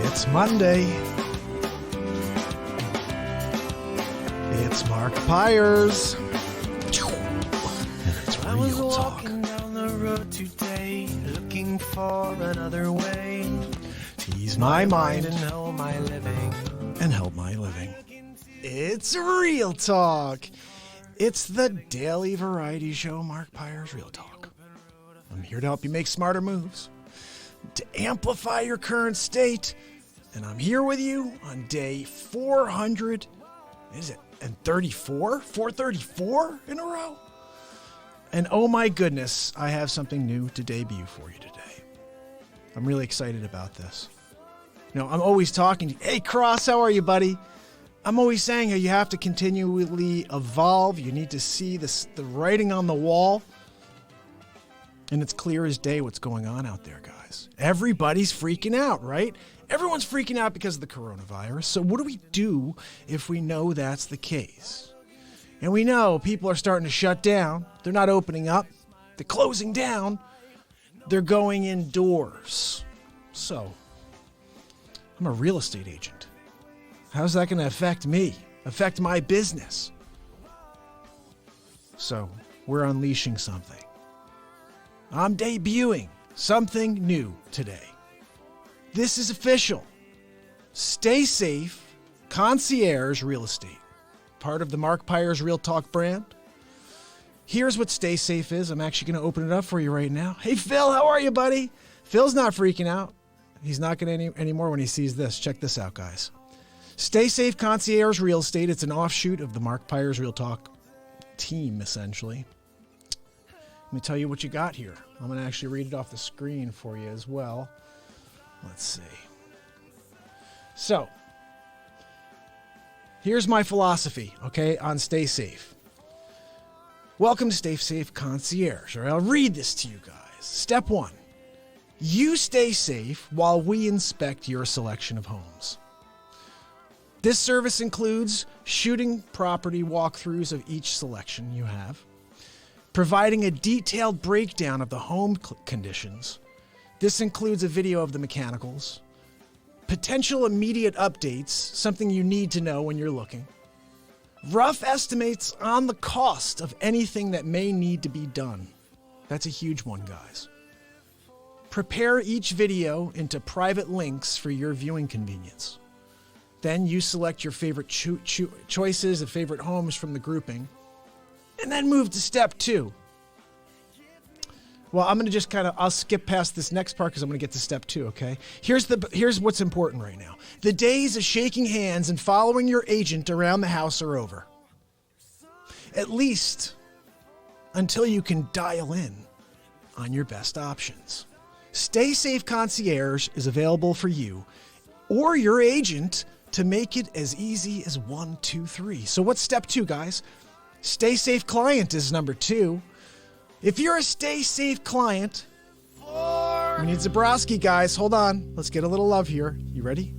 It's Monday. It's Mark Pyers. And it's I was Real Talk. walking down the road today, looking for another way To ease my mind and help my living. and help my living. It's Real Talk. It's the daily variety show, Mark Pyers Real Talk. I'm here to help you make smarter moves, to amplify your current state, and I'm here with you on day 400. Is it? And 34? 434 in a row? And oh my goodness, I have something new to debut for you today. I'm really excited about this. You know, I'm always talking to you. Hey, Cross, how are you, buddy? I'm always saying how you have to continually evolve. You need to see the writing on the wall. And it's clear as day what's going on out there, guys. Everybody's freaking out, right? Everyone's freaking out because of the coronavirus. So what do we do if we know that's the case? And we know people are starting to shut down. They're not opening up. They're closing down. They're going indoors. So, I'm a real estate agent. How's that going to affect me? Affect my business? So, we're unleashing something. I'm debuting something new today. This is official. Stay Safe Concierge Real Estate. Part of the Mark Pyers Real Talk brand. Here's what Stay Safe is. I'm actually going to open it up for you right now. Hey, Phil, how are you, buddy? Phil's not freaking out. He's not going to anymore when he sees this. Check this out, guys. Stay Safe Concierge Real Estate. It's an offshoot of the Mark Pyers Real Talk team, essentially. Let me tell you what you got here. I'm going to actually read it off the screen for you as well. Let's see. So, here's my philosophy, okay, on Stay Safe. Welcome to Stay Safe Concierge. All right, I'll read this to you guys. Step 1. You stay safe while we inspect your selection of homes. This service includes shooting property walkthroughs of each selection you have, providing a detailed breakdown of the home conditions. This includes a video of the mechanicals, potential immediate updates, something you need to know when you're looking, rough estimates on the cost of anything that may need to be done. That's a huge one, guys. Prepare each video into private links for your viewing convenience. Then you select your favorite choices of favorite homes from the grouping, and then move to step 2. Well, I'm going to just I'll skip past this next part because I'm going to get to step 2, okay? Here's what's important right now. The days of shaking hands and following your agent around the house are over. At least until you can dial in on your best options. Stay Safe Concierge is available for you or your agent to make it as easy as 1, 2, 3. So what's step 2, guys? Stay Safe Client is number 2. If you're a Stay Safe client, we need Zabrowski, guys. Hold on. Let's get a little love here. You ready?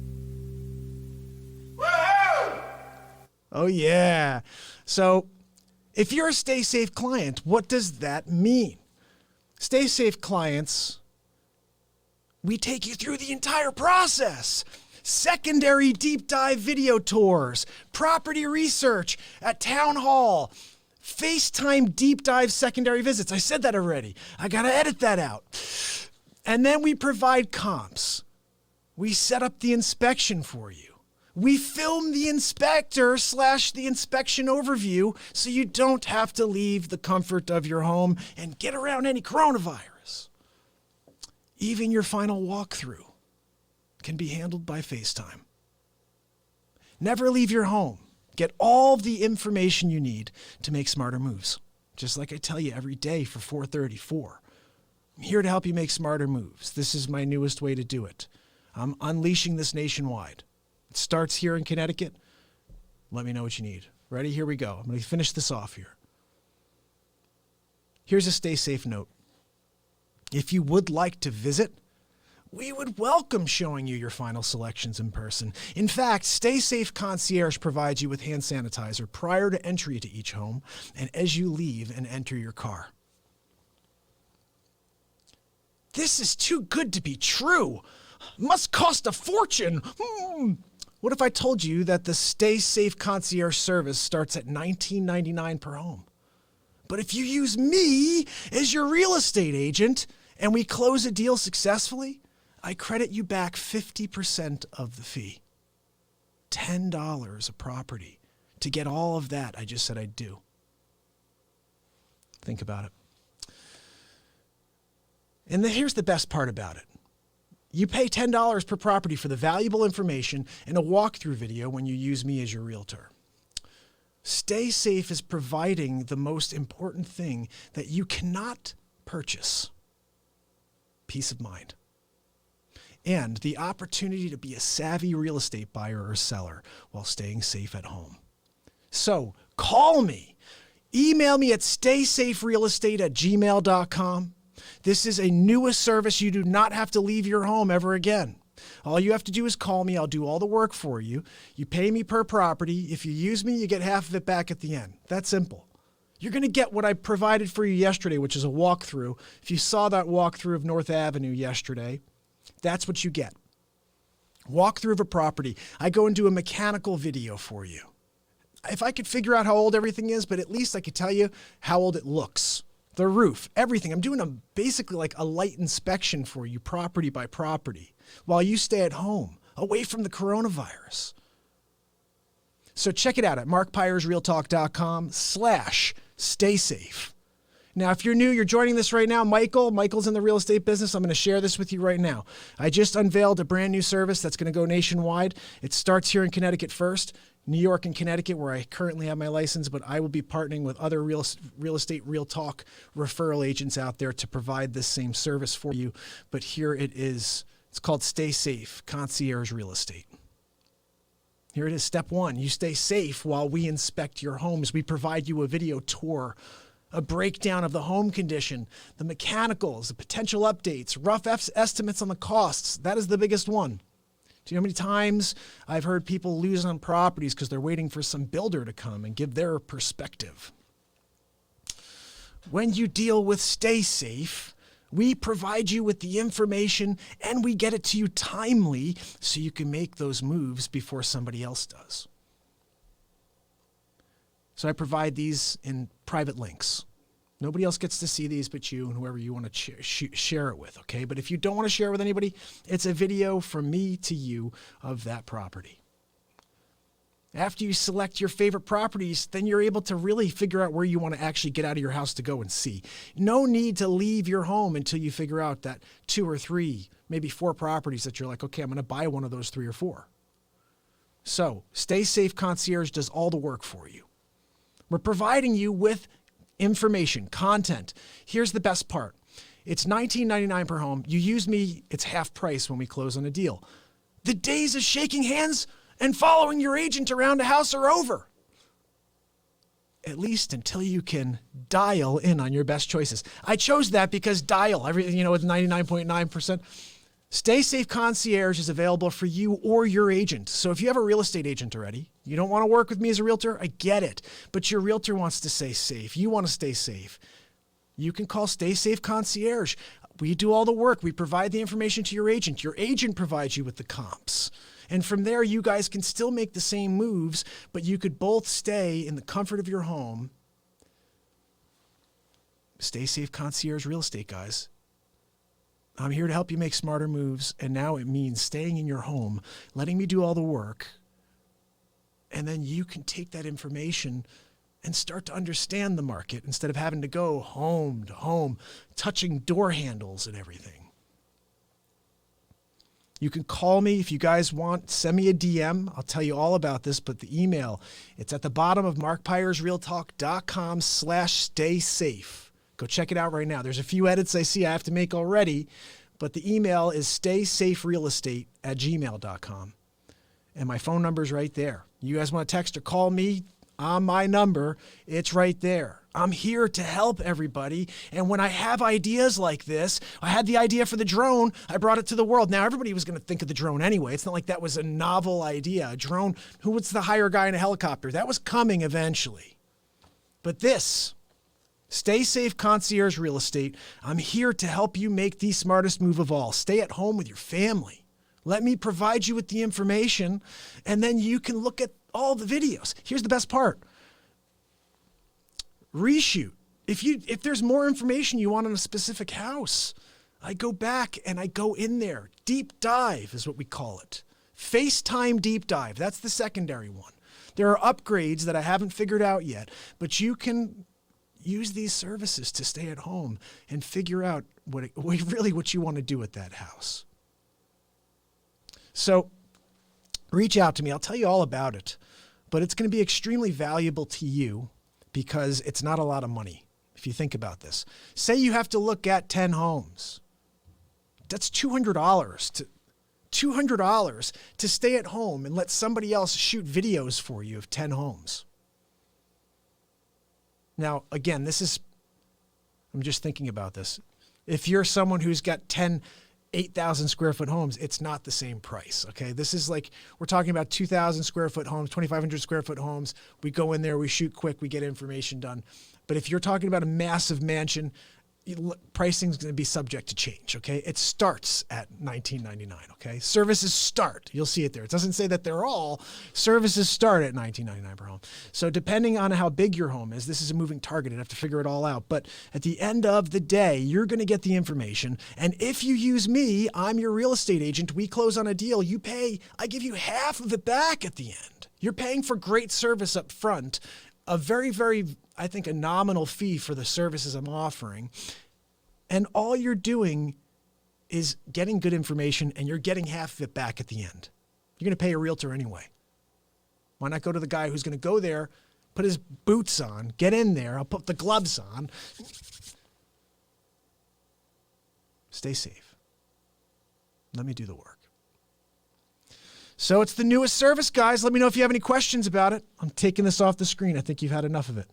Woo-hoo! Oh, yeah. So, if you're a Stay Safe client, what does that mean? Stay Safe clients, we take you through the entire process. Secondary deep dive video tours, property research at town hall, FaceTime deep dive secondary visits. I said that already. I got to edit that out. And then we provide comps. We set up the inspection for you. We film the inspector / the inspection overview so you don't have to leave the comfort of your home and get around any coronavirus. Even your final walkthrough can be handled by FaceTime. Never leave your home. Get all the information you need to make smarter moves. Just like I tell you every day for 434. I'm here to help you make smarter moves. This is my newest way to do it. I'm unleashing this nationwide. It starts here in Connecticut. Let me know what you need. Ready? Here we go. I'm going to finish this off here. Here's a Stay Safe note. If you would like to visit, we would welcome showing you your final selections in person. In fact, Stay Safe Concierge provides you with hand sanitizer prior to entry to each home and as you leave and enter your car. This is too good to be true. Must cost a fortune. What if I told you that the Stay Safe Concierge service starts at $19.99 per home? But if you use me as your real estate agent and we close a deal successfully, I credit you back 50% of the fee. $10 a property to get all of that I just said I'd do. Think about it. And here's the best part about it. You pay $10 per property for the valuable information and a walkthrough video when you use me as your realtor. Stay Safe is providing the most important thing that you cannot purchase: peace of mind. And the opportunity to be a savvy real estate buyer or seller while staying safe at home. So call me, email me at staysaferealestate@gmail.com. This is a newest service. You do not have to leave your home ever again. All you have to do is call me. I'll do all the work for you. You pay me per property. If you use me, you get half of it back at the end. That's simple. You're going to get what I provided for you yesterday, which is a walkthrough. If you saw that walkthrough of North Avenue yesterday, that's what you get. Walkthrough of a property. I go and do a mechanical video for you. If I could figure out how old everything is, but at least I could tell you how old it looks. The roof, everything. I'm doing basically like a light inspection for you, property by property, while you stay at home, away from the coronavirus. So check it out at markpyersrealtalk.com/staysafe. Now, if you're new, you're joining this right now, Michael's in the real estate business. I'm going to share this with you right now. I just unveiled a brand new service that's going to go nationwide. It starts here in Connecticut first, New York and Connecticut, where I currently have my license, but I will be partnering with other real estate, real talk referral agents out there to provide this same service for you. But here it is. It's called Stay Safe Concierge Real Estate. Here it is. Step one, you stay safe while we inspect your homes. We provide you a video tour, a breakdown of the home condition, the mechanicals, the potential updates, rough estimates on the costs. That is the biggest one. Do you know how many times I've heard people lose on properties because they're waiting for some builder to come and give their perspective? When you deal with Stay Safe, we provide you with the information and we get it to you timely so you can make those moves before somebody else does. So I provide these in private links. Nobody else gets to see these but you and whoever you want to share it with, okay? But if you don't want to share it with anybody, it's a video from me to you of that property. After you select your favorite properties, then you're able to really figure out where you want to actually get out of your house to go and see. No need to leave your home until you figure out that 2 or 3, maybe 4 properties that you're like, okay, I'm going to buy one of those 3 or 4. So Stay Safe Concierge does all the work for you. We're providing you with information, content. Here's the best part. It's $19.99 per home. You use me, it's half price when we close on a deal. The days of shaking hands and following your agent around a house are over. At least until you can dial in on your best choices. I chose that because dial, everything, with 99.9%. Stay Safe Concierge is available for you or your agent. So if you have a real estate agent already, you don't want to work with me as a realtor, I get it. But your realtor wants to stay safe. You want to stay safe. You can call Stay Safe Concierge. We do all the work. We provide the information to your agent. Your agent provides you with the comps. And from there, you guys can still make the same moves, but you could both stay in the comfort of your home. Stay Safe Concierge Real Estate, guys. I'm here to help you make smarter moves, and now it means staying in your home, letting me do all the work, and then you can take that information and start to understand the market instead of having to go home to home, touching door handles and everything. You can call me if you guys want. Send me a DM. I'll tell you all about this, but the email, it's at the bottom of markpyersrealtalk.com/staysafe. Go check it out right now. There's a few edits I see I have to make already, but the email is staysaferealestate@gmail.com. And my phone number is right there. You guys want to text or call me on my number, it's right there. I'm here to help everybody. And when I have ideas like this, I had the idea for the drone, I brought it to the world. Now, everybody was going to think of the drone anyway. It's not like that was a novel idea. A drone, who wants to hire a guy in a helicopter? That was coming eventually. But this, Stay Safe Concierge Real Estate. I'm here to help you make the smartest move of all. Stay at home with your family. Let me provide you with the information, and then you can look at all the videos. Here's the best part. Reshoot. If there's more information you want on a specific house, I go back and I go in there. Deep dive is what we call it. FaceTime deep dive. That's the secondary one. There are upgrades that I haven't figured out yet, but you can use these services to stay at home and figure out what you want to do with that house. So reach out to me. I'll tell you all about it, but it's going to be extremely valuable to you because it's not a lot of money. If you think about this, say you have to look at 10 homes. That's $200 to stay at home and let somebody else shoot videos for you of 10 homes. Now, again, I'm just thinking about this. If you're someone who's got 10 8,000 square foot homes, it's not the same price. Okay. This is like, we're talking about 2,000 square foot homes, 2,500 square foot homes. We go in there, we shoot quick, we get information done. But if you're talking about a massive mansion, pricing is going to be subject to change. Okay. It starts at $19.99. Okay. Services start. You'll see it there. It doesn't say that they're all. Services start at $19.99 per home. So depending on how big your home is, this is a moving target. I'd have to figure it all out. But at the end of the day, you're going to get the information. And if you use me, I'm your real estate agent. We close on a deal. You pay, I give you half of it back at the end. You're paying for great service up front. A very, very, I think, a nominal fee for the services I'm offering. And all you're doing is getting good information, and you're getting half of it back at the end. You're going to pay a realtor anyway. Why not go to the guy who's going to go there, put his boots on, get in there, I'll put the gloves on. Stay safe. Let me do the work. So it's the newest service, guys. Let me know if you have any questions about it. I'm taking this off the screen. I think you've had enough of it.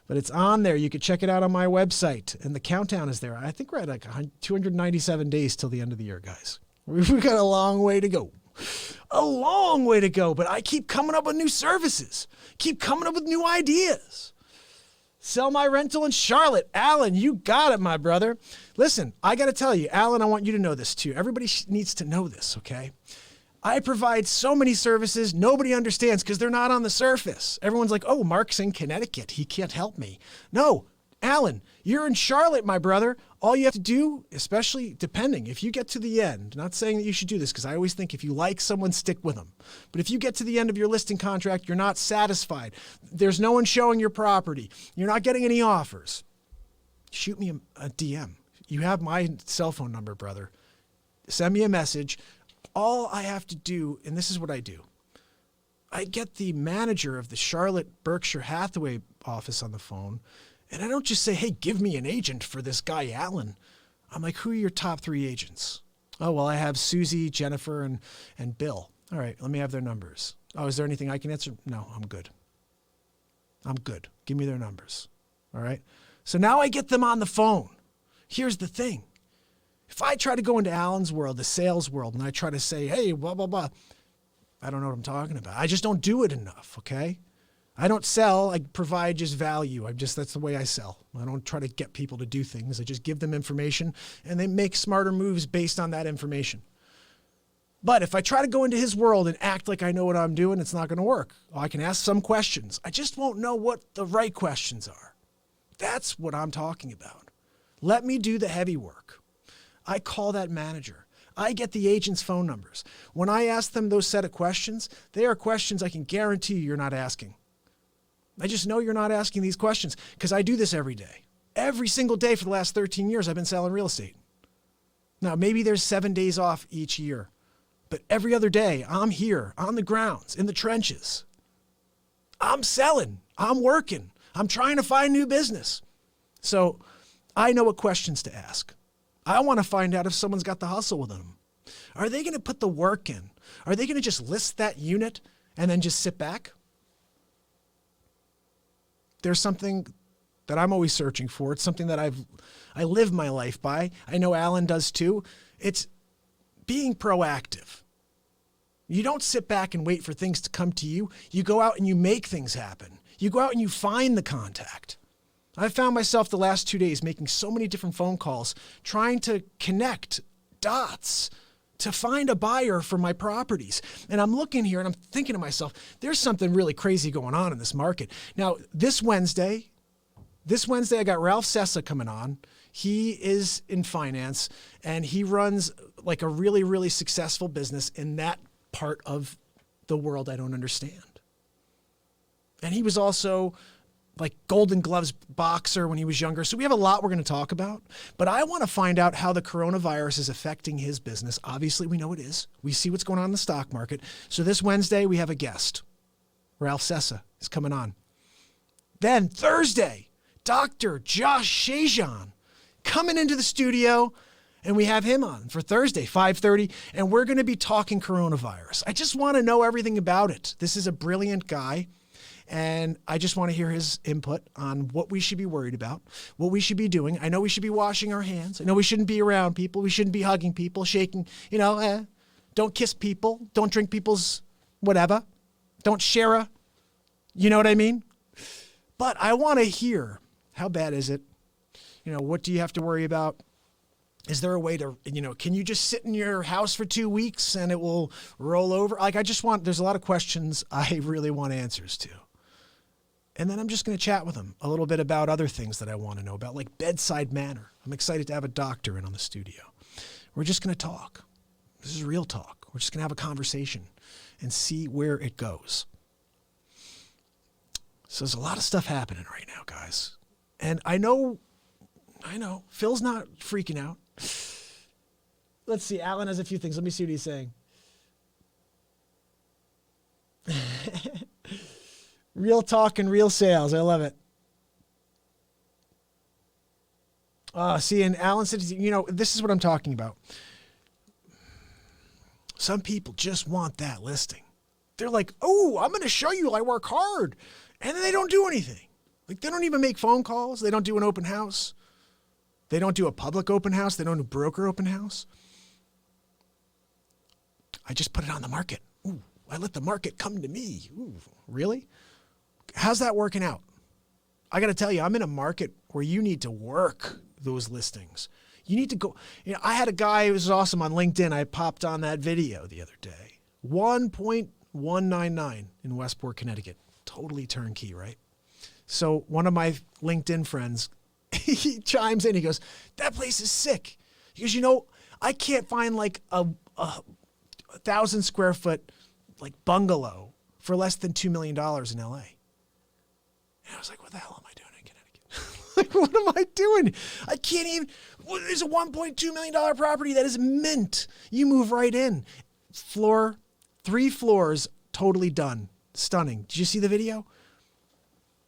But it's on there. You can check it out on my website. And the countdown is there. I think we're at like 297 days till the end of the year, guys. We've got a long way to go. A long way to go. But I keep coming up with new services. Keep coming up with new ideas. Sell my rental in Charlotte. Alan, you got it, my brother. Listen, I got to tell you, Alan, I want you to know this too. Everybody needs to know this, okay? I provide so many services nobody understands because they're not on the surface. Everyone's like, oh, Mark's in Connecticut. He can't help me. No, Alan, you're in Charlotte, my brother. All you have to do, especially depending, if you get to the end, not saying that you should do this because I always think if you like someone, stick with them. But if you get to the end of your listing contract, you're not satisfied. There's no one showing your property. You're not getting any offers. Shoot me a DM. You have my cell phone number, brother. Send me a message. All I have to do, and this is what I do, I get the manager of the Charlotte Berkshire Hathaway office on the phone, and I don't just say, hey, give me an agent for this guy, Alan. I'm like, who are your top 3 agents? Oh, well, I have Susie, Jennifer, and Bill. All right, let me have their numbers. Oh, is there anything I can answer? No, I'm good. I'm good. Give me their numbers. All right? So now I get them on the phone. Here's the thing. If I try to go into Alan's world, the sales world, and I try to say, hey, blah, blah, blah, I don't know what I'm talking about. I just don't do it enough, okay? I don't sell. I provide just value. That's the way I sell. I don't try to get people to do things. I just give them information, and they make smarter moves based on that information. But if I try to go into his world and act like I know what I'm doing, it's not going to work. I can ask some questions. I just won't know what the right questions are. That's what I'm talking about. Let me do the heavy work. I call that manager. I get the agent's phone numbers. When I ask them those set of questions, they are questions I can guarantee you're not asking. I just know you're not asking these questions because I do this every day. Every single day for the last 13 years, I've been selling real estate. Now, maybe there's 7 days off each year, but every other day I'm here on the grounds, in the trenches. I'm selling. I'm working. I'm trying to find new business. So I know what questions to ask. I want to find out if someone's got the hustle with them. Are they going to put the work in? Are they going to just list that unit and then just sit back? There's something that I'm always searching for. It's something that I live my life by. I know Alan does too. It's being proactive. You don't sit back and wait for things to come to you. You go out and you make things happen. You go out and you find the contact. I found myself the last 2 days making so many different phone calls, trying to connect dots to find a buyer for my properties. And I'm looking here and I'm thinking to myself, there's something really crazy going on in this market. Now, this Wednesday, I got Ralph Sessa coming on. He is in finance and he runs like a really, really successful business in that part of the world I don't understand. And he was also like Golden Gloves boxer when he was younger. So we have a lot we're going to talk about, but I want to find out how the coronavirus is affecting his business. Obviously we know it is. We see what's going on in the stock market. So this Wednesday we have a guest. Ralph Sessa is coming on. Then Thursday, Dr. Josh Shajan coming into the studio, and we have him on for Thursday, 5:30, and we're going to be talking coronavirus. I just want to know everything about it. This is a brilliant guy, and I just want to hear his input on what we should be worried about, what we should be doing. I know we should be washing our hands. I know we shouldn't be around people. We shouldn't be hugging people, shaking, don't kiss people. Don't drink people's whatever. Don't share a, you know what I mean? But I want to hear, how bad is it? What do you have to worry about? Is there a way to, can you just sit in your house for 2 weeks and it will roll over? There's a lot of questions I really want answers to. And then I'm just going to chat with him a little bit about other things that I want to know about, like bedside manner. I'm excited to have a doctor in on the studio. We're just going to talk. This is real talk. We're just going to have a conversation and see where it goes. So there's a lot of stuff happening right now, guys. And I know, Phil's not freaking out. Let's see. Alan has a few things. Let me see what he's saying. Real talk and real sales. I love it. And Alan said, this is what I'm talking about. Some people just want that listing. They're like, oh, I'm going to show you I work hard. And then they don't do anything. Like they don't even make phone calls. They don't do an open house. They don't do a public open house. They don't do broker open house. I just put it on the market. Ooh, I let the market come to me. Ooh, really? How's that working out? I got to tell you, I'm in a market where you need to work those listings. You need to go. I had a guy who was awesome on LinkedIn. I popped on that video the other day. 1.199 in Westport, Connecticut. Totally turnkey, right? So one of my LinkedIn friends, he chimes in. He goes, that place is sick. He goes, I can't find like a 1,000 square foot like bungalow for less than $2 million in LA. And I was like, what the hell am I doing in Connecticut? Like, what am I doing? I can't even, there's a $1.2 million property that is mint. You move right in. 3 floors, totally done. Stunning. Did you see the video?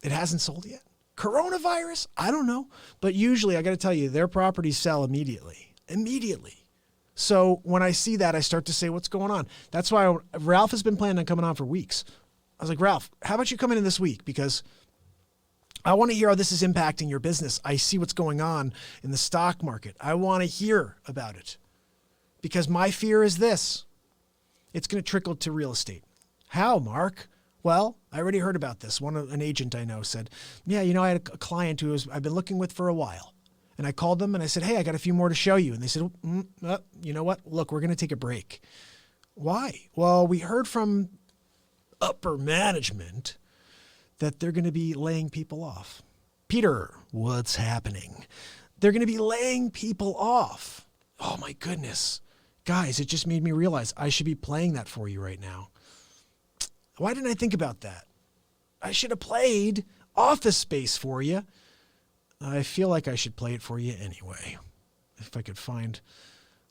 It hasn't sold yet. Coronavirus? I don't know. But usually, I got to tell you, their properties sell immediately. So when I see that, I start to say, what's going on? That's why Ralph has been planning on coming on for weeks. I was like, Ralph, how about you come in this week? Because I want to hear how this is impacting your business. I see what's going on in the stock market. I want to hear about it. Because my fear is this. It's going to trickle to real estate. How, Mark? Well, I already heard about this. An agent I know said, yeah, I had a client I've been looking with for a while. And I called them and I said, hey, I got a few more to show you. And they said, you know what? Look, we're going to take a break. Why? Well, we heard from upper management that they're going to be laying people off. Peter, what's happening? They're going to be laying people off. Oh my goodness. Guys, it just made me realize I should be playing that for you right now. Why didn't I think about that? I should have played Office Space for you. I feel like I should play it for you anyway. If I could find,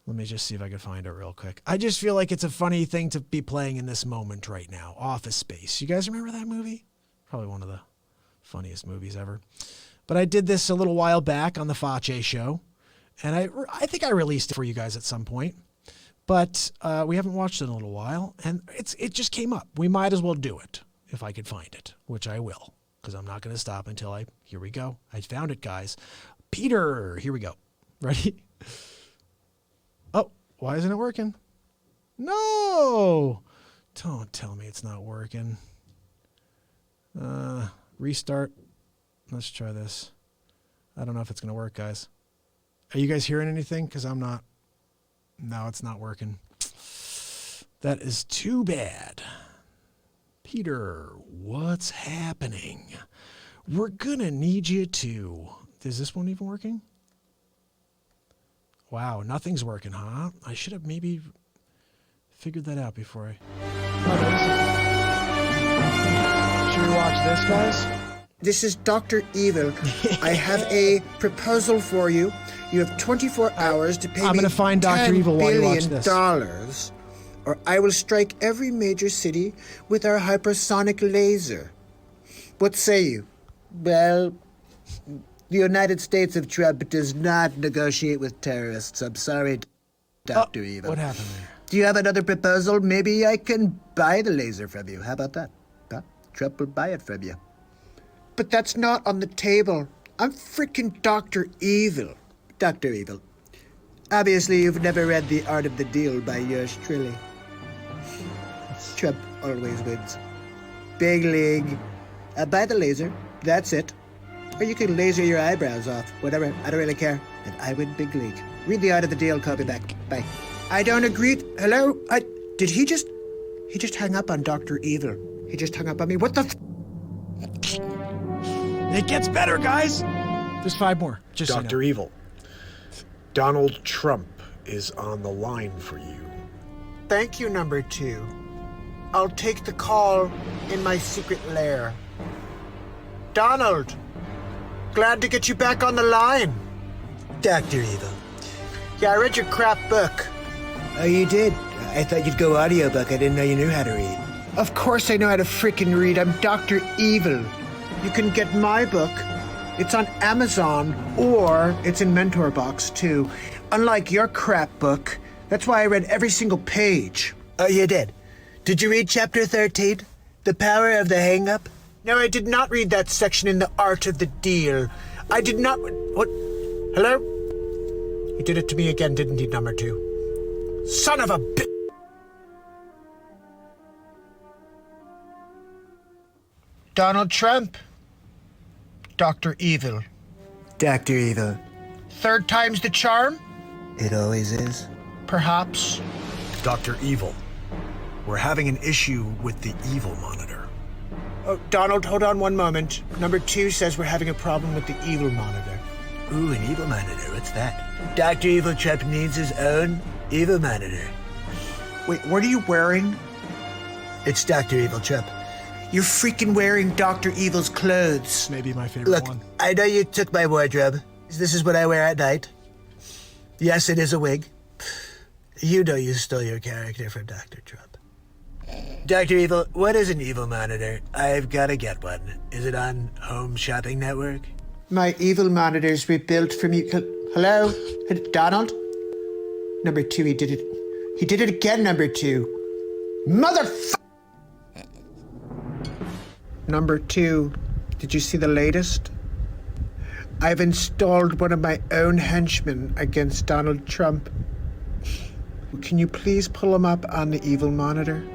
let me just see if I could find it real quick. I just feel like it's a funny thing to be playing in this moment right now. Office Space. You guys remember that movie? Probably one of the funniest movies ever. But I did this a little while back on the Facce show. And I think I released it for you guys at some point. But we haven't watched it in a little while, and it just came up. We might as well do it if I could find it, which I will, because I'm not going to stop until here we go. I found it, guys. Peter, here we go. Ready? Oh, why isn't it working? No! Don't tell me it's not working. Restart. Let's try this. I don't know if it's going to work, guys. Are you guys hearing anything? Because I'm not. No, it's not working. That is too bad. Peter, what's happening? We're going to need you to... Is this one even working? Wow, nothing's working, huh? I should have maybe figured that out before I... Oh, should we watch this, guys? This is Dr. Evil. I have a proposal for you. You have 24 hours to pay I'm me gonna find Dr. Evil while you watch this. $10 billion, or I will strike every major city with our hypersonic laser. What say you? Well, the United States of Trump does not negotiate with terrorists. I'm sorry, Dr. Evil. What happened there? Do you have another proposal? Maybe I can buy the laser from you. How about that? Huh? Trump will buy it from you. But that's not on the table. I'm freaking Dr. Evil. Dr. Evil. Obviously, you've never read The Art of the Deal by yours truly. Trump always wins. Big league. Buy the laser. That's it. Or you can laser your eyebrows off. Whatever. I don't really care. And I win big league. Read The Art of the Deal. Call me back. Bye. I don't agree. Hello? Did he just... He just hung up on Dr. Evil. He just hung up on me. What the... It gets better, guys. There's 5 more. Just so you know. Dr. Evil, Donald Trump is on the line for you. Thank you, number 2. I'll take the call in my secret lair. Donald, glad to get you back on the line. Dr. Evil. Yeah, I read your crap book. Oh, you did? I thought you'd go audiobook. I didn't know you knew how to read. Of course I know how to freaking read. I'm Dr. Evil. You can get my book. It's on Amazon, or it's in Mentor Box, too. Unlike your crap book. That's why I read every single page. Oh, you did? Did you read chapter 13? The Power of the Hang-Up? No, I did not read that section in The Art of the Deal. I did not... What? Hello? He did it to me again, didn't he, number 2? Son of a bitch! Donald Trump. Dr. Evil. Dr. Evil. 3rd time's the charm? It always is. Perhaps. Dr. Evil, we're having an issue with the Evil monitor. Oh, Donald, hold on one moment. Number 2 says we're having a problem with the Evil monitor. Ooh, an Evil monitor. What's that? Dr. Evil Trump needs his own Evil monitor. Wait, what are you wearing? It's Dr. Evil Trump. You're freaking wearing Dr. Evil's clothes. Maybe my favorite one. Look, I know you took my wardrobe. This is what I wear at night. Yes, it is a wig. You know you stole your character from Dr. Trump. Dr. Evil, what is an Evil monitor? I've got to get one. Is it on Home Shopping Network? My Evil monitors were built from you. Hello? Donald? Number 2, he did it. He did it again, number 2. Motherfucker! Number 2, did you see the latest? I've installed one of my own henchmen against Donald Trump. Can you please pull him up on the Evil monitor?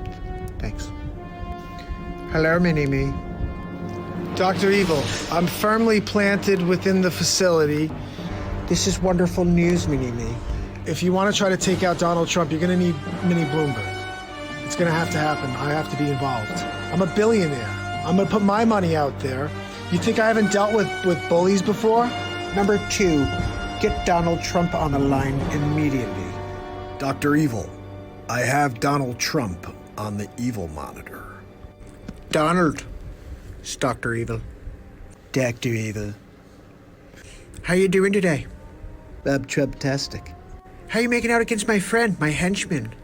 Thanks. Hello, Mini-Me. Dr. Evil, I'm firmly planted within the facility. This is wonderful news, Mini-Me. If you want to try to take out Donald Trump, you're going to need Mini Bloomberg. It's going to have to happen. I have to be involved. I'm a billionaire. I'm going to put my money out there. You think I haven't dealt with bullies before? Number 2, get Donald Trump on the line immediately. Dr. Evil, I have Donald Trump on the Evil monitor. Donald. It's Dr. Evil. Dr. Evil. How you doing today? I'm Trump-tastic. How you making out against my friend, my henchman?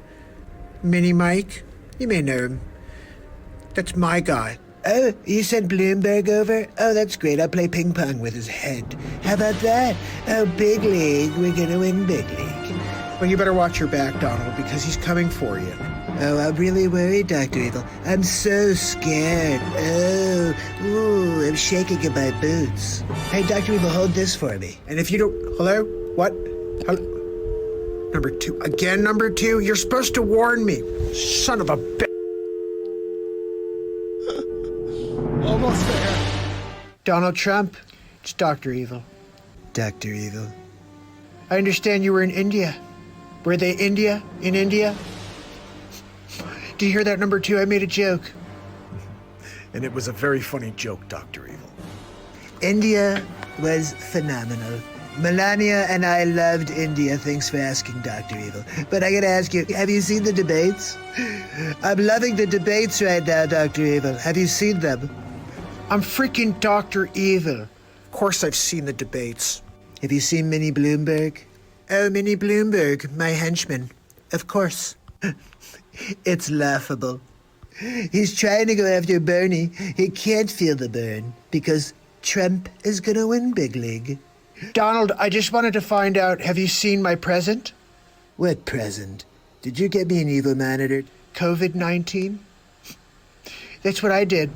Mini Mike? You may know him. That's my guy. Oh, you sent Bloomberg over? Oh, that's great. I'll play ping pong with his head. How about that? Oh, big league. We're gonna win big league. Well, you better watch your back, Donald, because he's coming for you. Oh, I'm really worried, Dr. Evil. I'm so scared. Oh, ooh, I'm shaking in my boots. Hey, Dr. Evil, hold this for me. And if you don't... Hello? What? Hello? Number 2. Again, number 2? You're supposed to warn me. Son of a bitch. Almost there. Donald Trump, it's Dr. Evil. Dr. Evil. I understand you were in India. Were they India? In India? Do you hear that, number 2? I made a joke. And it was a very funny joke, Dr. Evil. India was phenomenal. Melania and I loved India. Thanks for asking, Dr. Evil. But I gotta ask you, have you seen the debates? I'm loving the debates right now, Dr. Evil. Have you seen them? I'm freaking Dr. Evil. Of course I've seen the debates. Have you seen Minnie Bloomberg? Oh, Minnie Bloomberg, my henchman. Of course. It's laughable. He's trying to go after Bernie. He can't feel the burn because Trump is gonna win big league. Donald, I just wanted to find out, have you seen my present? What present? Did you get me an evil monitor? COVID-19? That's what I did.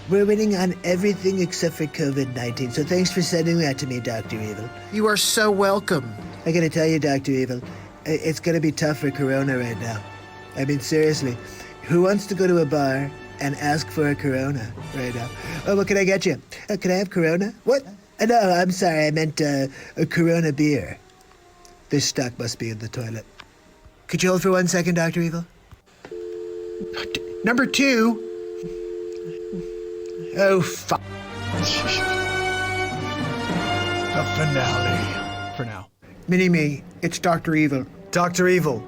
We're winning on everything except for COVID-19, so thanks for sending that to me, Dr. Evil. You are so welcome. I gotta tell you, Dr. Evil, it's gonna be tough for Corona right now. I mean, seriously, who wants to go to a bar and ask for a Corona right now? Oh, what can I get you? Can I have Corona? What? No, I'm sorry, I meant a Corona beer. This stock must be in the toilet. Could you hold for 1 second, Dr. Evil? Number 2? Oh, fuck. The finale. For now. Mini-me, it's Dr. Evil. Dr. Evil,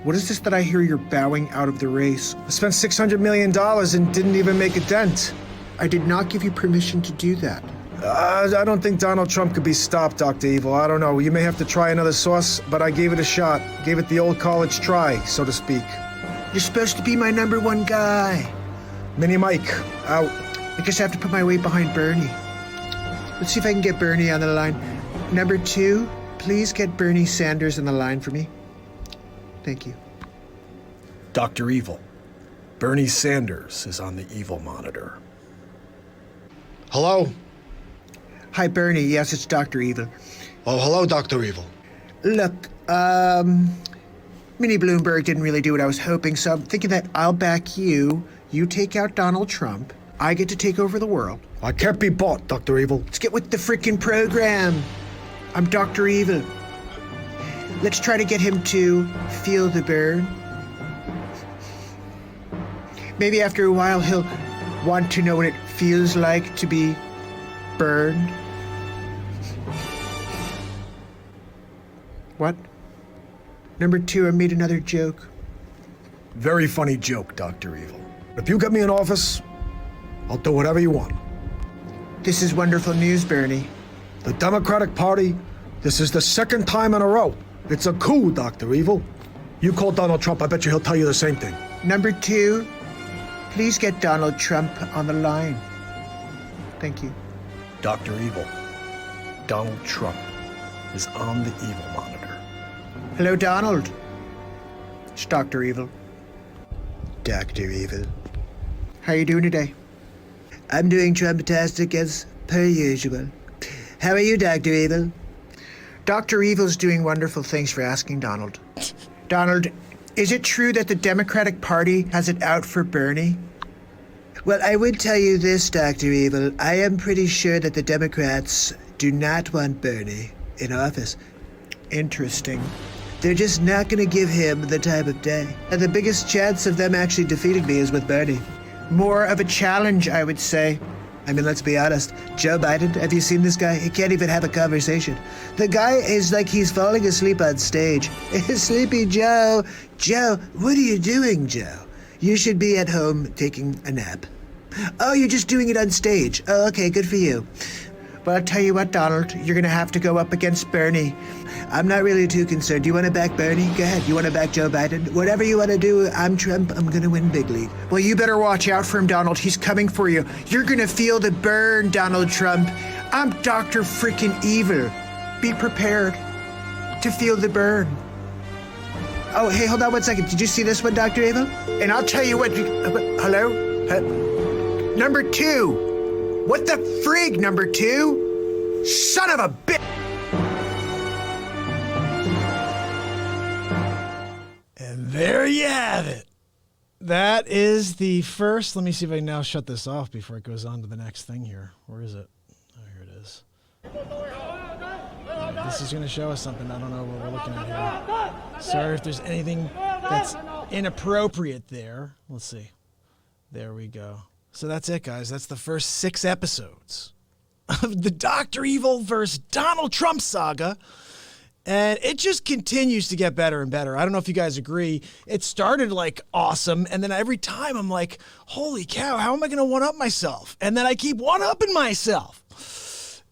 What is this that I hear you're bowing out of the race? I spent $600 million and didn't even make a dent. I did not give you permission to do that. I don't think Donald Trump could be stopped, Dr. Evil. I don't know. You may have to try another sauce, but I gave it a shot. Gave it the old college try, so to speak. You're supposed to be my number 1 guy. Mini Mike, out. I guess I have to put my weight behind Bernie. Let's see if I can get Bernie on the line. Number 2, please get Bernie Sanders on the line for me. Thank you. Dr. Evil, Bernie Sanders is on the evil monitor. Hello? Hi, Bernie. Yes, it's Dr. Evil. Oh, hello, Dr. Evil. Look, Minnie Bloomberg didn't really do what I was hoping, so I'm thinking that I'll back you. You take out Donald Trump. I get to take over the world. I can't be bought, Dr. Evil. Let's get with the freaking program. I'm Dr. Evil. Let's try to get him to feel the burn. Maybe after a while he'll want to know what it feels like to be burned. What? Number 2, I made another joke. Very funny joke, Dr. Evil. If you get me in office, I'll do whatever you want. This is wonderful news, Bernie. The Democratic Party, this is the 2nd time in a row. It's a coup, Dr. Evil. You call Donald Trump, I bet you he'll tell you the same thing. Number 2, please get Donald Trump on the line. Thank you. Dr. Evil, Donald Trump is on the evil monitor. Hello, Donald. It's Dr. Evil. Dr. Evil. How you doing today? I'm doing Trump-tastic as per usual. How are you, Dr. Evil? Dr. Evil's doing wonderful. Thanks for asking, Donald. Donald, is it true that the Democratic Party has it out for Bernie? Well, I would tell you this, Dr. Evil. I am pretty sure that the Democrats do not want Bernie in office. Interesting. They're just not going to give him the time of day. And the biggest chance of them actually defeating me is with Bernie. More of a challenge, I would say. I mean, let's be honest. Joe Biden, have you seen this guy? He can't even have a conversation. The guy is like he's falling asleep on stage. Sleepy Joe. Joe, what are you doing, Joe? You should be at home taking a nap. Oh, you're just doing it on stage. Oh, okay, good for you. Well, I'll tell you what, Donald, you're going to have to go up against Bernie. I'm not really too concerned. Do you want to back Bernie? Go ahead. You want to back Joe Biden? Whatever you want to do, I'm Trump. I'm going to win big league. Well, you better watch out for him, Donald. He's coming for you. You're going to feel the burn, Donald Trump. I'm Dr. Freaking Evil. Be prepared to feel the burn. Oh, hey, hold on 1 second. Did you see this one, Dr. Evil? And I'll tell you what. Hello? Number 2. What the frig, number 2? Son of a bitch! And there you have it. That is the first. Let me see if I can now shut this off before it goes on to the next thing here. Where is it? Oh, here it is. This is going to show us something. I don't know what we're looking at here. Sorry if there's anything that's inappropriate there. Let's see. There we go. So that's it, guys. That's the first 6 episodes of the Dr. Evil versus Donald Trump saga. And it just continues to get better and better. I don't know if you guys agree. It started like awesome. And then every time I'm like, holy cow, how am I going to one-up myself? And then I keep one-upping myself.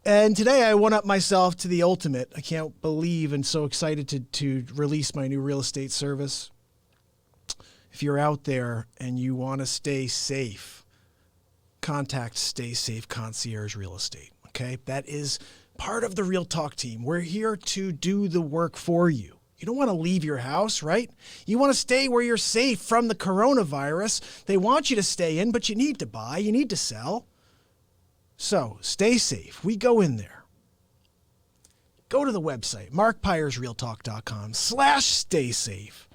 And today I one-up myself to the ultimate. I can't believe and so excited to release my new real estate service. If you're out there and you want to stay safe, contact Stay Safe Concierge Real Estate. Okay? That is part of the Real Talk team. We're here to do the work for you. You don't want to leave your house, right? You want to stay where you're safe from the coronavirus. They want you to stay in, but you need to buy, you need to sell. So stay safe. We go in there. Go to the website, markpyersrealtalk.com/stay safe.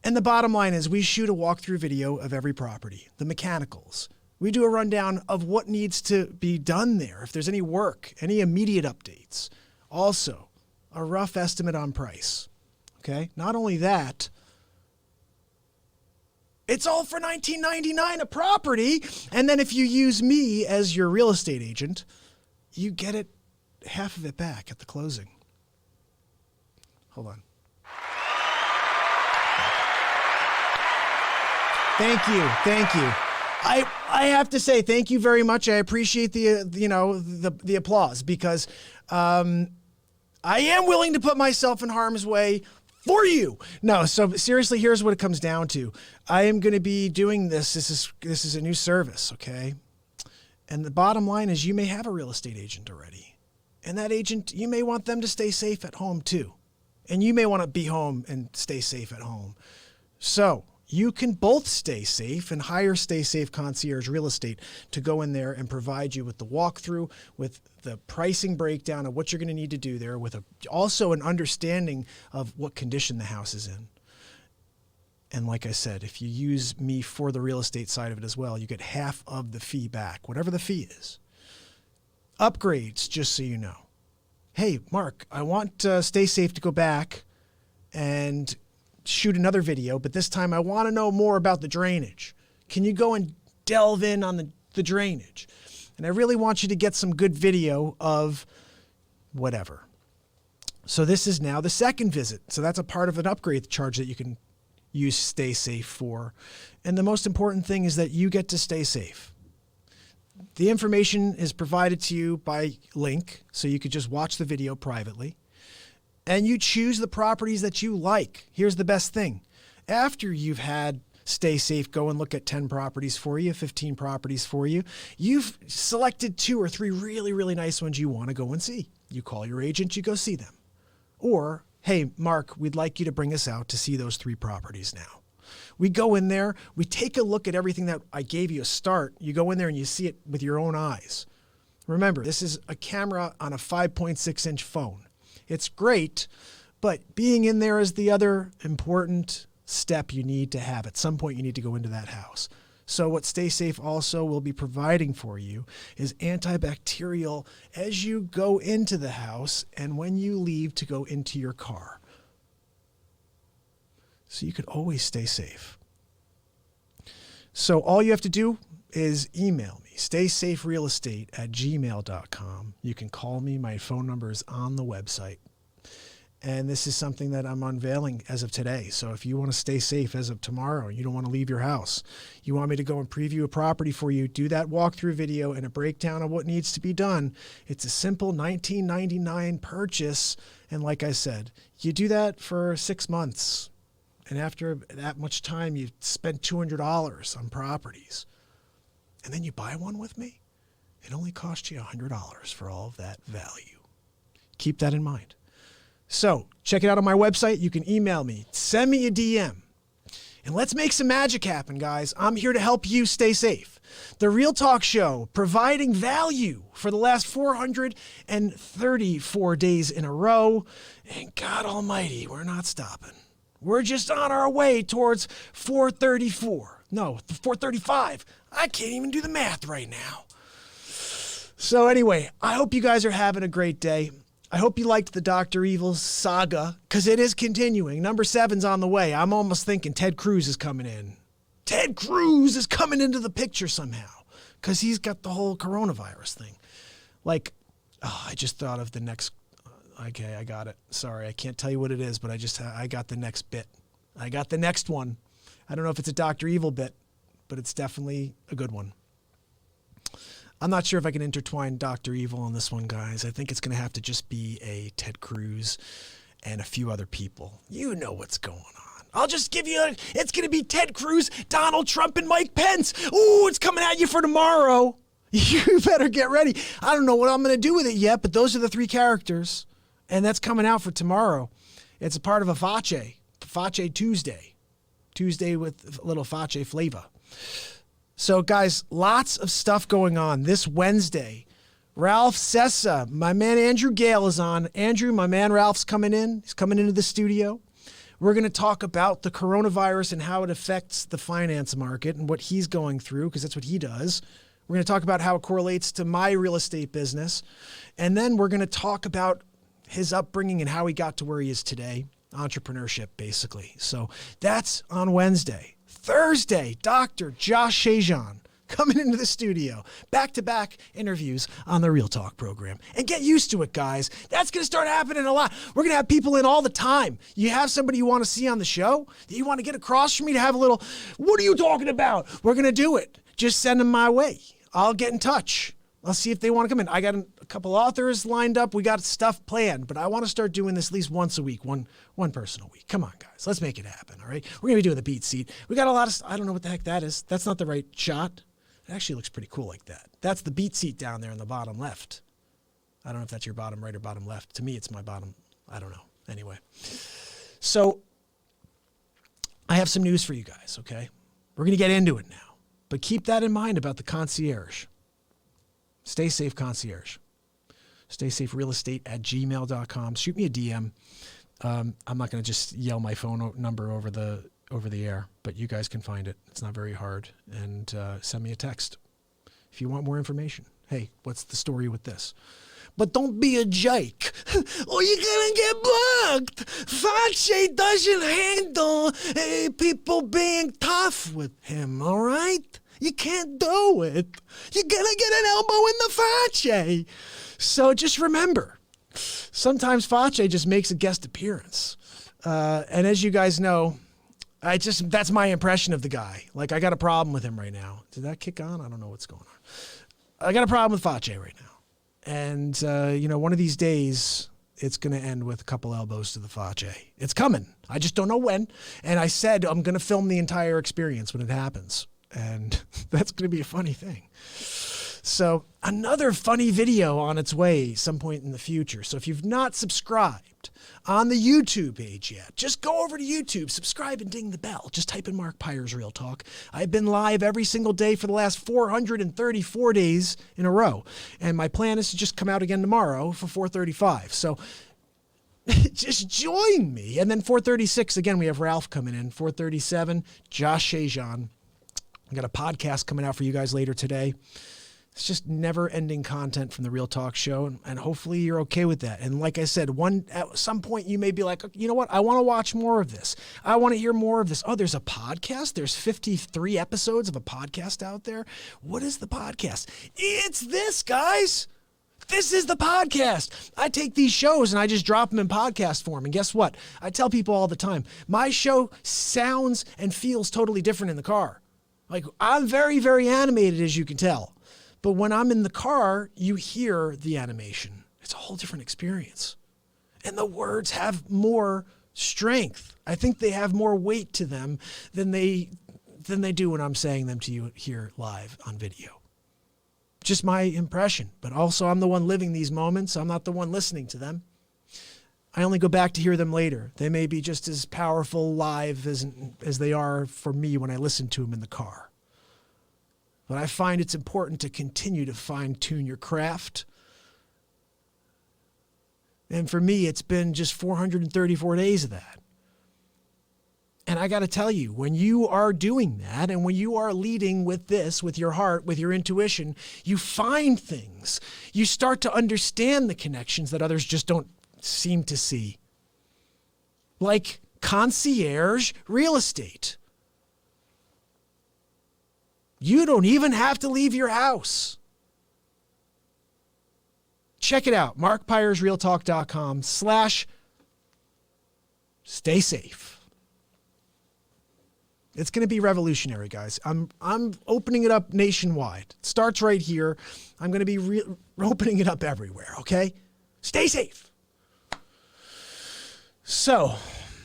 And the bottom line is we shoot a walkthrough video of every property, the mechanicals. We do a rundown of what needs to be done there, if there's any work, any immediate updates. Also, a rough estimate on price. Okay? Not only that, it's all for $19.99 a property. And then if you use me as your real estate agent, you get it half of it back at the closing. Hold on. Thank you. Thank you. I have to say thank you very much. I appreciate the applause because I am willing to put myself in harm's way for you. No, so seriously, here's what it comes down to. I am going to be doing this. This is a new service, okay? And the bottom line is you may have a real estate agent already. And that agent, you may want them to stay safe at home too. And you may want to be home and stay safe at home. So you can both stay safe and hire Stay Safe Concierge Real Estate to go in there and provide you with the walkthrough, with the pricing breakdown of what you're going to need to do there, with also an understanding of what condition the house is in. And like I said, if you use me for the real estate side of it as well, you get half of the fee back, whatever the fee is. Upgrades, just so you know. Hey, Mark, I want Stay Safe to go back and shoot another video, but this time I want to know more about the drainage. Can you go and delve in on the drainage? And I really want you to get some good video of whatever. So this is now the second visit. So that's a part of an upgrade charge that you can use Stay Safe for. And the most important thing is that you get to stay safe. The information is provided to you by link, so you could just watch the video privately. And you choose the properties that you like. Here's the best thing. After you've had Stay Safe go and look at 10 properties for you, 15 properties for you, you've selected 2 or 3 really, really nice ones you want to go and see. You call your agent, you go see them. Or, hey, Mark, we'd like you to bring us out to see those 3 properties now. We go in there, we take a look at everything that I gave you a start. You go in there and you see it with your own eyes. Remember, this is a camera on a 5.6-inch phone. It's great, but being in there is the other important step you need to have. At some point, you need to go into that house. So what Stay Safe also will be providing for you is antibacterial as you go into the house and when you leave to go into your car. So you could always stay safe. So all you have to do is email me, staysaferealestate@gmail.com. You can call me. My phone number is on the website. And this is something that I'm unveiling as of today. So if you want to stay safe as of tomorrow, you don't want to leave your house, you want me to go and preview a property for you, do that walkthrough video and a breakdown of what needs to be done. It's a simple $19.99 purchase. And like I said, you do that for 6 months. And after that much time, you spent $200 on properties. And then you buy one with me. It only costs you $100 for all of that value. Keep that in mind. So check it out on my website. You can email me, send me a DM, and let's make some magic happen, guys. I'm here to help you stay safe. The Real Talk Show, providing value for the last 434 days in a row. And God almighty, we're not stopping. We're just on our way towards 434. No, 435. I can't even do the math right now. So anyway, I hope you guys are having a great day. I hope you liked the Dr. Evil saga, because it is continuing. Number 7's on the way. I'm almost thinking Ted Cruz is coming in. Ted Cruz is coming into the picture somehow, because he's got the whole coronavirus thing. Like, I just thought of the next... Okay, I got it. Sorry, I can't tell you what it is, but I got the next bit. I got the next one. I don't know if it's a Dr. Evil bit, but it's definitely a good one. I'm not sure if I can intertwine Dr. Evil on this one, guys. I think it's going to have to just be a Ted Cruz and a few other people. You know what's going on. I'll just give you it's going to be Ted Cruz, Donald Trump, and Mike Pence. Ooh, it's coming at you for tomorrow. You better get ready. I don't know what I'm going to do with it yet, but those are the 3 characters. And that's coming out for tomorrow. It's a part of a Face Tuesday. Tuesday with a little Face flavor. So, guys, lots of stuff going on this Wednesday. Ralph Sessa, my man Andrew Gale is on. Andrew, my man Ralph's coming in. He's coming into the studio. We're going to talk about the coronavirus and how it affects the finance market and what he's going through, because that's what he does. We're going to talk about how it correlates to my real estate business. And then we're going to talk about his upbringing and how he got to where he is today. Entrepreneurship, basically. So that's on Wednesday. Thursday, Dr. Josh Shajan coming into the studio. Back-to-back interviews on the Real Talk program. And get used to it, guys. That's going to start happening a lot. We're going to have people in all the time. You have somebody you want to see on the show that you want to get across from me to have a little, what are you talking about? We're going to do it. Just send them my way. I'll get in touch. I'll see if they want to come in. I got a couple authors lined up. We got stuff planned, but I want to start doing this at least once a week, one person a week. Come on, guys. Let's make it happen, all right? We're going to be doing the beat seat. We got a lot of, I don't know what the heck that is. That's not the right shot. It actually looks pretty cool like that. That's the beat seat down there in the bottom left. I don't know if that's your bottom right or bottom left. To me, it's my bottom. I don't know. Anyway. So I have some news for you guys, okay? We're going to get into it now. But keep that in mind about the concierge. Stay Safe Concierge. Stay Safe Real Estate at gmail.com. Shoot me a DM. I'm not going to just yell my phone number over the air, but you guys can find it. It's not very hard. And send me a text if you want more information. Hey, what's the story with this? But don't be a jake, or you're gonna get blocked. Face doesn't handle people being tough with him, all right? You can't do it. You're gonna get an elbow in the face. So just remember, sometimes Face just makes a guest appearance. And as you guys know, that's my impression of the guy. Like, I got a problem with him right now. Did that kick on? I don't know what's going on. I got a problem with Face right now. And, one of these days, it's going to end with a couple elbows to the face. It's coming. I just don't know when. And I said I'm going to film the entire experience when it happens. And that's going to be a funny thing. So another funny video on its way some point in the future. So if you've not subscribed on the YouTube page yet, just go over to YouTube, subscribe and ding the bell. Just type in Mark Pyre's Real Talk. I've been live every single day for the last 434 days in a row. And my plan is to just come out again tomorrow for 435. So just join me. And then 436, again, we have Ralph coming in. 437, Josh Shajan. I got a podcast coming out for you guys later today. It's just never-ending content from the Real Talk Show, and hopefully you're okay with that. And like I said, at some point you may be like, you know what? I want to watch more of this. I want to hear more of this. Oh, there's a podcast? There's 53 episodes of a podcast out there? What is the podcast? It's this, guys. This is the podcast. I take these shows and I just drop them in podcast form. And guess what? I tell people all the time, my show sounds and feels totally different in the car. Like, I'm very, very animated, as you can tell. But when I'm in the car, you hear the animation. It's a whole different experience. And the words have more strength. I think they have more weight to them than they do when I'm saying them to you here live on video. Just my impression. But also, I'm the one living these moments. I'm not the one listening to them. I only go back to hear them later. They may be just as powerful live as they are for me when I listen to them in the car. But I find it's important to continue to fine-tune your craft. And for me, it's been just 434 days of that. And I got to tell you, when you are doing that and when you are leading with this, with your heart, with your intuition, you find things. You start to understand the connections that others just don't seem to see. Like concierge real estate. You don't even have to leave your house. Check it out, markpyersrealtalk.com/stay safe. It's going to be revolutionary, guys. I'm opening it up nationwide. It starts right here. I'm going to be opening it up everywhere, okay? Stay safe. So,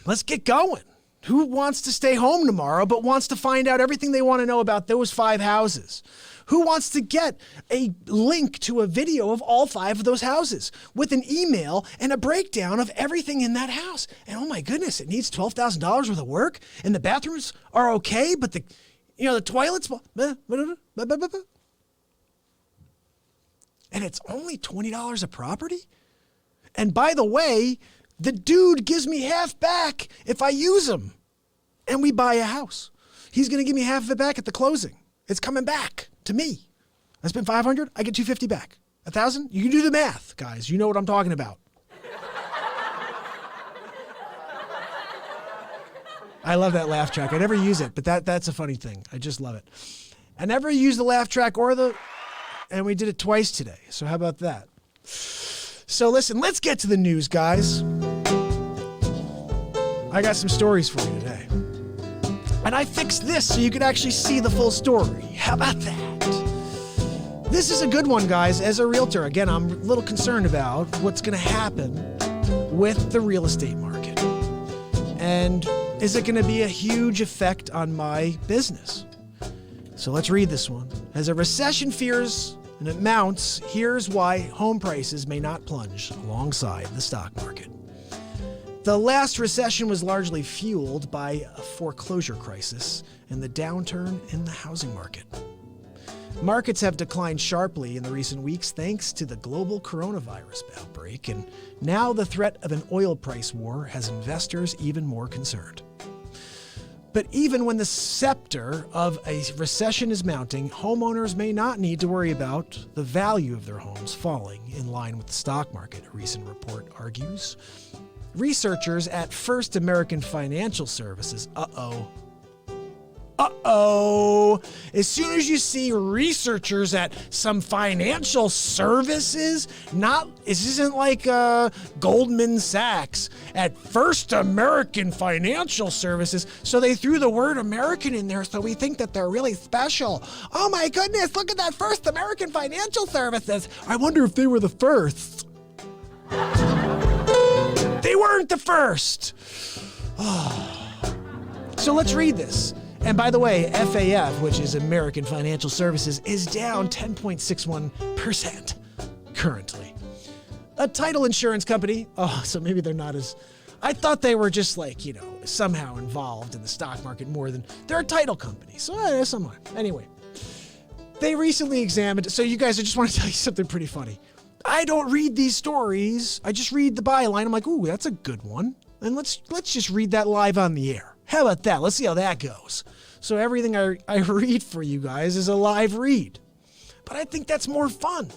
let's get going. Who wants to stay home tomorrow but wants to find out everything they want to know about those 5 houses? Who wants to get a link to a video of all 5 of those houses with an email and a breakdown of everything in that house? And oh my goodness, it needs $12,000 worth of work and the bathrooms are okay, but the toilets, and it's only $20 a property? And by the way, the dude gives me half back if I use him and we buy a house. He's going to give me half of it back at the closing. It's coming back to me. I spent $500, I get $250 back. $1,000, you can do the math, guys. You know what I'm talking about. I love that laugh track. I never use it, but that's a funny thing. I just love it. I never use the laugh track and we did it twice today. So how about that? So listen, let's get to the news, guys. I got some stories for you today. And I fixed this so you could actually see the full story. How about that? This is a good one, guys. As a realtor, again, I'm a little concerned about what's going to happen with the real estate market. And is it going to be a huge effect on my business? So let's read this one. As a recession fears and it mounts, here's why home prices may not plunge alongside the stock market. The last recession was largely fueled by a foreclosure crisis and the downturn in the housing market. Markets have declined sharply in the recent weeks thanks to the global coronavirus outbreak, and now the threat of an oil price war has investors even more concerned. But even when the scepter of a recession is mounting, homeowners may not need to worry about the value of their homes falling in line with the stock market, a recent report argues. Researchers at First American Financial Services, as soon as you see researchers at some financial services, this isn't like Goldman Sachs, at First American Financial Services, so they threw the word American in there so we think that they're really special. Oh my goodness, look at that First American Financial Services. I wonder if they were the first. They weren't the first. So let's read this. And by the way, FAF, which is American Financial Services, is down 10.61% currently. A title insurance company. So maybe they're not as... I thought they were just somehow involved in the stock market more than... They're a title company. So somewhat. Anyway, they recently examined... So you guys, I just want to tell you something pretty funny. I don't read these stories. I just read the byline. I'm like, ooh, that's a good one. And let's just read that live on the air. How about that? Let's see how that goes. So everything I read for you guys is a live read. But I think that's more fun.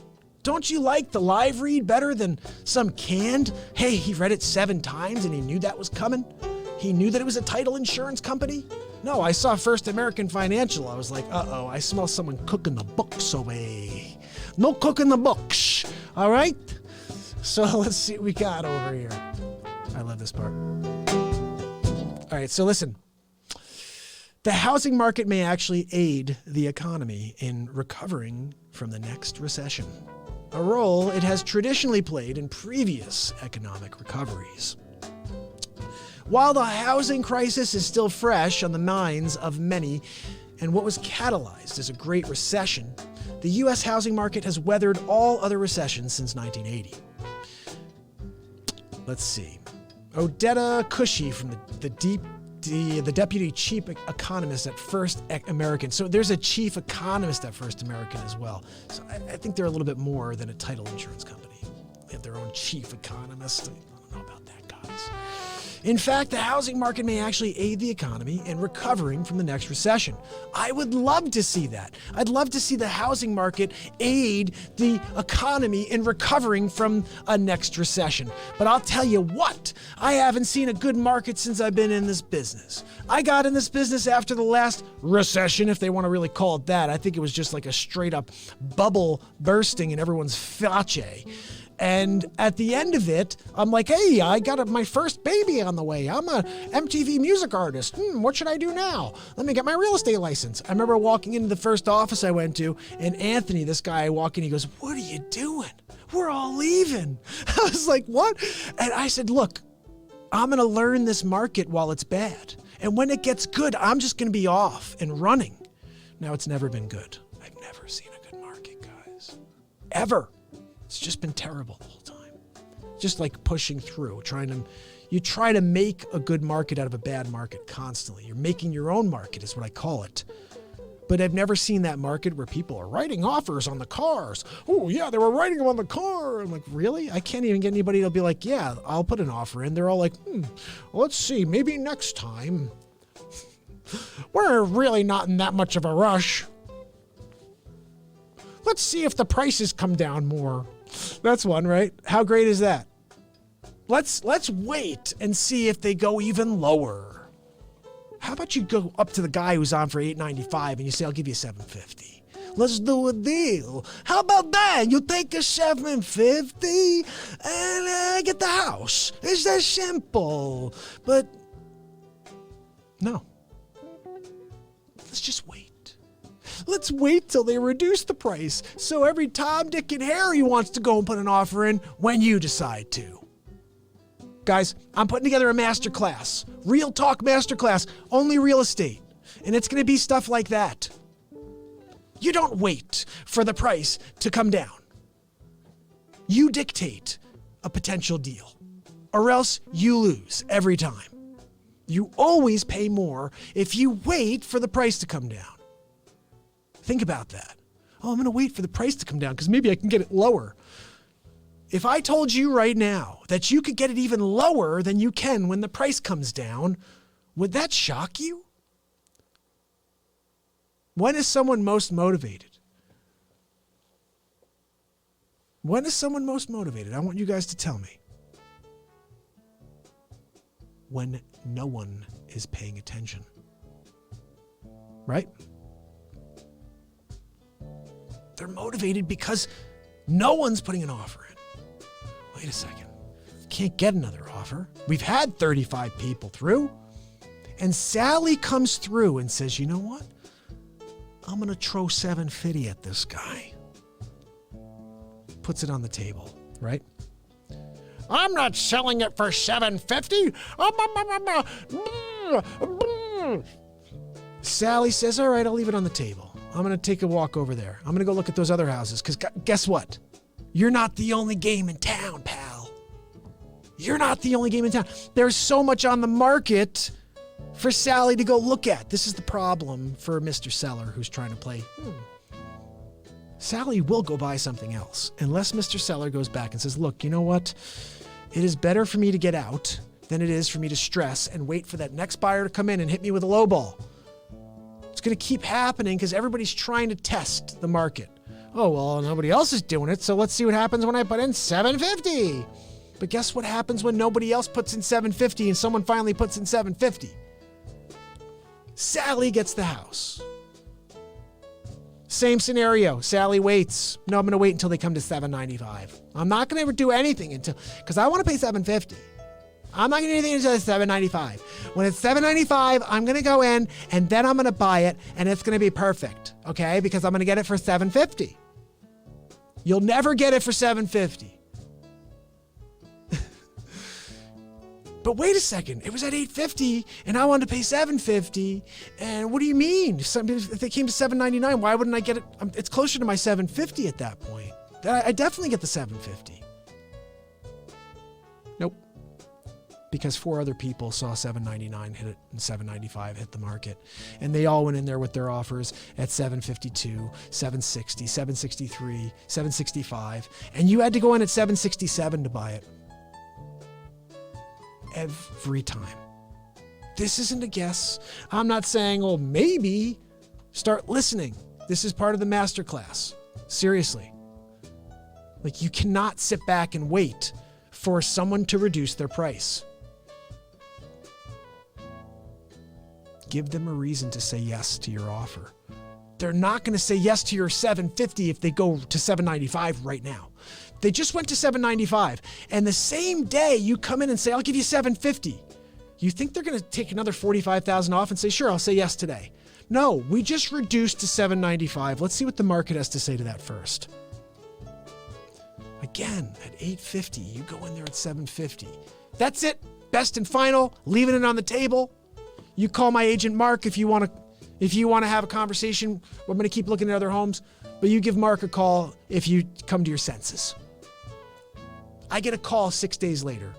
Don't you like the live read better than some canned, hey, he read it 7 times and he knew that was coming? He knew that it was a title insurance company? No, I saw First American Financial. I was like, uh-oh, I smell someone cooking the books away. No cooking the books. All right? So let's see what we got over here. I love this part. All right, so listen. The housing market may actually aid the economy in recovering from the next recession, a role it has traditionally played in previous economic recoveries. While the housing crisis is still fresh on the minds of many, and what was catalyzed as a Great Recession, the U.S. housing market has weathered all other recessions since 1980. Let's see. Odetta Cushy from the deputy chief economist at First American. So there's a chief economist at First American as well. So I think they're a little bit more than a title insurance company. They have their own chief economist. I don't know about that, guys. business. In fact, the housing market may actually aid the economy in recovering from the next recession. I would love to see that. I'd love to see the housing market aid the economy in recovering from a next recession. But I'll tell you what, I haven't seen a good market since I've been in this business. I got in this business after the last recession, if they want to really call it that. I think it was just like a straight up bubble bursting in everyone's face. And at the end of it, I'm like, hey, I got my first baby on the way. I'm a MTV music artist. What should I do now? Let me get my real estate license. I remember walking into the first office I went to, and Anthony, this guy, walked in, he goes, what are you doing? We're all leaving. I was like, what? And I said, look, I'm going to learn this market while it's bad. And when it gets good, I'm just going to be off and running. Now, it's never been good. I've never seen a good market, guys. Ever. It's just been terrible the whole time. Just like pushing through, you try to make a good market out of a bad market constantly. You're making your own market is what I call it. But I've never seen that market where people are writing offers on the cars. Oh yeah, they were writing them on the car. I'm like, really? I can't even get anybody to be like, yeah, I'll put an offer in. They're all like, let's see, maybe next time. We're really not in that much of a rush. Let's see if the prices come down more. That's one, right? How great is that? Let's wait and see if they go even lower. How about you go up to the guy who's on for $8.95 and you say, I'll give you $7.50. Let's do a deal. How about that? You take a $7.50 and get the house. It's that simple. But no. Let's just wait. Let's wait till they reduce the price. So every Tom, Dick, and Harry wants to go and put an offer in when you decide to. Guys, I'm putting together a masterclass. Real talk masterclass. Only real estate. And it's going to be stuff like that. You don't wait for the price to come down. You dictate a potential deal. Or else you lose every time. You always pay more if you wait for the price to come down. Think about that. Oh, I'm going to wait for the price to come down because maybe I can get it lower. If I told you right now that you could get it even lower than you can when the price comes down, would that shock you? When is someone most motivated? When is someone most motivated? I want you guys to tell me. When no one is paying attention. Right? They're motivated because no one's putting an offer in. Wait a second. Can't get another offer. We've had 35 people through. And Sally comes through and says, you know what? I'm going to throw $7.50 at this guy. Puts it on the table, right? I'm not selling it for $7.50. Sally says, all right, I'll leave it on the table. I'm going to take a walk over there. I'm going to go look at those other houses because guess what? You're not the only game in town, pal. You're not the only game in town. There's so much on the market for Sally to go look at. This is the problem for Mr. Seller who's trying to play. Sally will go buy something else unless Mr. Seller goes back and says, look, you know what? It is better for me to get out than it is for me to stress and wait for that next buyer to come in and hit me with a low ball. It's going to keep happening because everybody's trying to test the market. Oh, well, nobody else is doing it, so let's see what happens when I put in $7.50. But guess what happens when nobody else puts in $7.50 and someone finally puts in $7.50? Sally gets the house. Same scenario. Sally waits. No, I'm going to wait until they come to $7.95. I'm not going to ever do anything because I want to pay $7.50. I'm not going to do anything until it's $7.95. When it's $7.95, I'm going to go in and then I'm going to buy it and it's going to be perfect, okay? Because I'm going to get it for $7.50. You'll never get it for $7.50. But wait a second, it was at $8.50 and I wanted to pay $7.50. And what do you mean? If they came to $7.99, why wouldn't I get it? It's closer to my $7.50 at that point. I definitely get the $7.50. Nope. Because 4 other people saw $7.99 hit it and $7.95 hit the market. And they all went in there with their offers at $7.52, $7.60, $7.63, $7.65. And you had to go in at $7.67 to buy it. every time. This isn't a guess. I'm not saying, oh, maybe. Start listening. This is part of the masterclass. Seriously. Like, you cannot sit back and wait for someone to reduce their price. Give them a reason to say yes to your offer. They're not going to say yes to your $750 if they go to $795 right now. They just went to $795, and the same day you come in and say, I'll give you $750. You think they're going to take another $45,000 off and say, sure, I'll say yes today? No, we just reduced to $795. Let's see what the market has to say to that first. Again, at $850, you go in there at $750. That's it. Best and final. Leaving it on the table. You call my agent Mark if you want to have a conversation. I'm going to keep looking at other homes, but you give Mark a call if you come to your senses. I get a call 6 days later,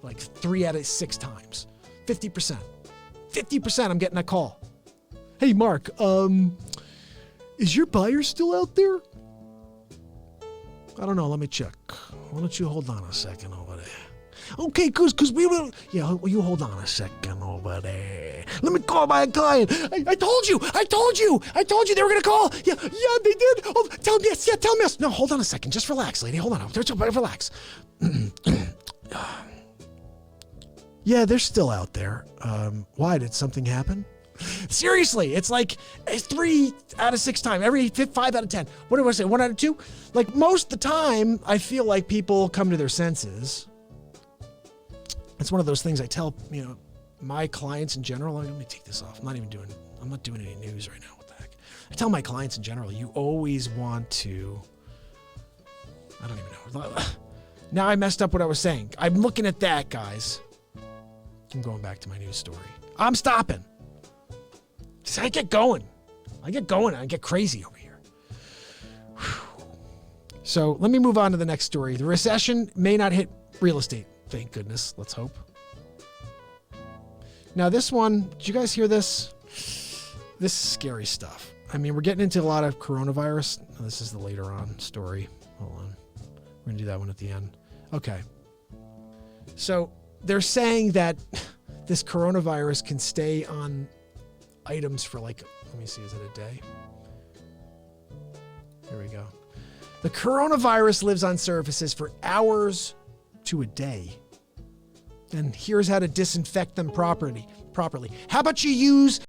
like 3 out of 6 times. 50%. 50% I'm getting a call. Hey, Mark, is your buyer still out there? I don't know. Let me check. Why don't you hold on a second over there? Okay, because we will. Yeah, you hold on a second over there. Let me call my client. I told you they were going to call. Yeah, they did. Oh, tell them yes. Yeah, tell them yes. No, hold on a second. Just relax, lady. Hold on. Just relax. Yeah, they're still out there. Why? Did something happen? Seriously, it's like 3 out of 6 times, every 5 out of 10. What do I say? 1 out of 2? Like, most of the time, I feel like people come to their senses. It's one of those things I tell, my clients in general. Let me take this off. I'm not doing any news right now. What the heck? I tell my clients in general, you always want to, I don't even know. Now I messed up what I was saying. I'm looking at that, guys. I'm going back to my news story. I'm stopping. I get going. I get crazy over here. Whew. So let me move on to the next story. The recession may not hit real estate. Thank goodness. Let's hope. Now this one, did you guys hear this? This is scary stuff. I mean, we're getting into a lot of coronavirus. Oh, this is the later on story. Hold on. We're going to do that one at the end. Okay. So they're saying that this coronavirus can stay on items for let me see, is it a day? Here we go. The coronavirus lives on surfaces for hours to a day. And here's how to disinfect them properly. How about you use